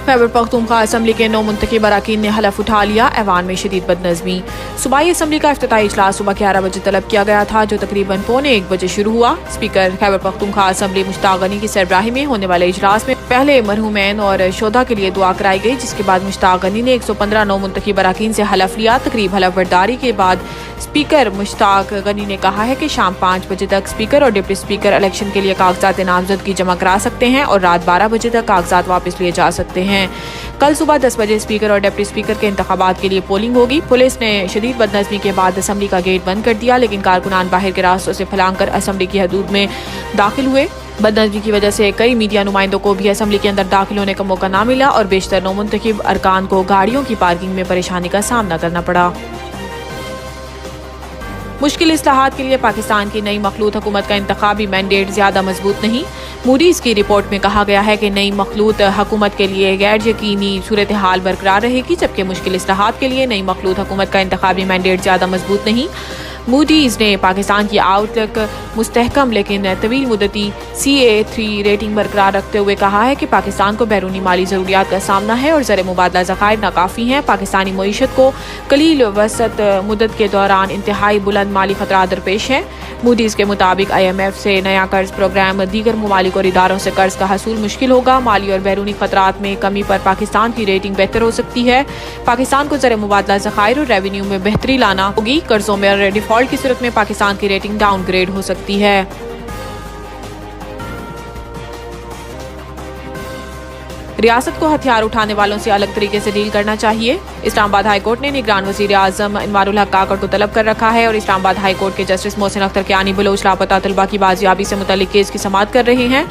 Khyber Pakhtunkhwa assembly के 9 मुंतखब अरकान ने हलफ उठा लिया। ऐवान में शदीद बदनज़मी। सूबाई असम्बली का इफ्तिताई इजलास सुबह 11 बजे तलब किया गया था, जो तकरीबन 12:45 बजे शुरू हुआ। स्पीकर खैबर पख्तूनख्वा असम्बली मुश्ताक गनी की सरबराही में होने वाले इजलास में पहले मरहूमैन और शोधा के लिए दुआ कराई गई, जिसके बाद मुश्ताक गनी ने 115 9 मुंतखब अरकान से हलफ लिया। तकरीब हलफ बर्दारी के बाद स्पीकर मुश्ताक गनी ने कहा है कि शाम 5 बजे तक स्पीकर और डिप्टी स्पीकर इलेक्शन के लिए कागजात नामजदगी जमा करा सकते हैं और रात 12 बजे तक कागजात वापस लिए जा सकते हैं। कल सुबह 10 बजे स्पीकर और डिप्टी स्पीकर के इंतखाबात के लिए पोलिंग होगी। पुलिस ने शदीद बदनज़मी के बाद असम्बली का गेट बंद कर दिया, लेकिन कारकुनान बाहर के रास्तों से फलांग कर असम्बली की हदूद में दाखिल हुए। बदनज़मी की वजह से कई मीडिया नुमाइंदों को भी असम्बली के अंदर दाखिल होने का मौका ना मिला और बेशतर 9 मुंतखब अरकान को गाड़ियों की पार्किंग में परेशानी का सामना करना पड़ा। मुश्किल इस्लाहात के लिए पाकिस्तान की नई मखलूत हुकूमत का इंतखाबी मैंडेट ज्यादा मजबूत नहीं। मूडीज की रिपोर्ट में कहा गया है कि नई मखलूत हुकूमत के लिए गैर यकीनी सूरत हाल बरकरार रहेगी, जबकि मुश्किल इस्लाहात के लिए नई मखलूत हुकूमत का इंतखाबी मैंडेट ज्यादा मजबूत नहीं। मूडीज ने पाकिस्तान की आउटलुक मुस्तहकम लेकिन तवील मुद्दती CA3 रेटिंग बरकरार रखते हुए कहा है कि पाकिस्तान को बैरूनी माली ज़रूरियात का सामना है और ज़र मुबादला ज़खायर नाकाफ़ी हैं। पाकिस्तानी मईशत को कलील वसत मुद्दत के दौरान इंतहाई बुलंद माली खतरा दरपेश है। मूडीज के मुताबिक IMF से नया कर्ज प्रोग्राम दीगर ममालिक और इदारों से कर्ज का हसूल मुश्किल होगा। माली और बैरूनी खतरात में कमी पर पाकिस्तान की रेटिंग बेहतर हो सकती है। पाकिस्तान को ज़र मुबादला ज़खायर और रेवेन्यू में बेहतरी लाना होगी। कर्जों में डिफॉल्ट की सूरत में पाकिस्तान की रेटिंग डाउनग्रेड हो सकती है। रियासत को हथियार उठाने वालों से अलग तरीके से डील करना चाहिए। इस्लामाबाद हाई कोर्ट ने निगरान वज़ीर आज़म अनवारुल हक काकड़ को तलब कर रखा है और इस्लामाबाद हाई कोर्ट के जस्टिस मोहसिन अख्तर कियानी बलोच लापता तलबा की बाजियाबी से मुतल्लिक केस की समाअत कर रहे हैं।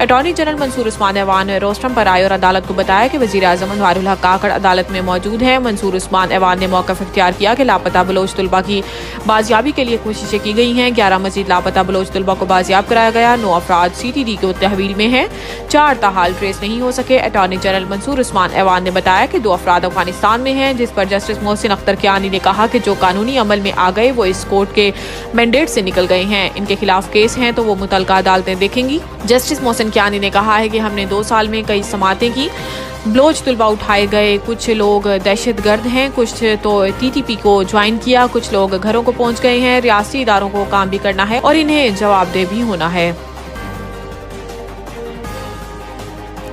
अटॉर्नी जनरल मंसूर उस्मान ऐवान रोस्टम पर आए और अदालत को बताया कि वज़ीर आज़म अनवारुल हक काकड़ अदालत में मौजूद हैं। मंसूर उस्मान ऐवान ने मौक़िफ़ इख्तियार किया कि लापता बलोच तलबा की बाजियाबी के लिए कोशिशें की गई हैं। 11 मज़ीद लापता बलोच तलबा को बाजियाब कराया गया। 9 अफराद CTD के तहवील में हैं, 4 ताहाल ट्रेस नहीं हो सके। अटॉर्नी जनरल मंसूर उस्मान ऐवान ने बताया कि 2 अफराद अफगानिस्तान में हैं, जिस पर जस्टिस मोहसिन अख्तर कियानी ने कहा कि जो कानूनी अमल में आ गए वो इस कोर्ट के मैंडेट से निकल गए हैं। इनके खिलाफ केस हैं तो वो मुतल्लिका अदालतें देखेंगी। जस्टिस मोहसिन कियानी ने कहा है कि हमने 2 साल में कई समातें की। बलोच तलबा उठाए गए, कुछ लोग दहशत गर्द हैं, कुछ तो TTP को ज्वाइन किया, कुछ लोग घरों को पहुंच गए हैं। रियासती इदारों को काम भी करना है और इन्हें जवाबदेह भी होना है।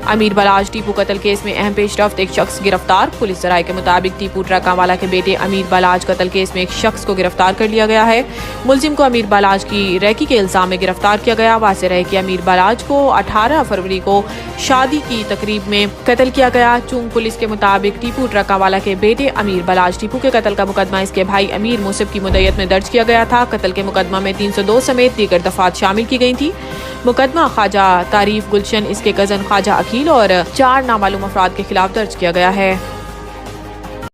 अमीर बलाज टीपू कत्ल केस में अहम पेशरफ्त, एक शख्स गिरफ्तार। पुलिस जराये के मुताबिक टीपू ट्रकावाला के बेटे अमीर बलाज कत्ल केस में एक शख्स को गिरफ्तार कर लिया गया है। मुलजिम को अमीर बलाज की रैकी के इल्जाम में गिरफ्तार किया गया। वाज़ेह रहे कि अमीर बलाज को 18 फरवरी को शादी की तकरीब में कत्ल किया गया। चूंग पुलिस के मुताबिक टीपू ट्रकावाला के बेटे अमीर बलाज टीपू के कत्ल का मुकदमा इसके भाई अमीर मुसिब की मुद्दत में दर्ज किया गया था। कत्ल के मुकदमा में 302 समेत दीगर दफात शामिल की गई थी। मुकदमा ख्वाजा तारीफ गुलशन, इसके कजन ख्वाजा अकील और 4 नामालूम अफराद के खिलाफ दर्ज किया गया है।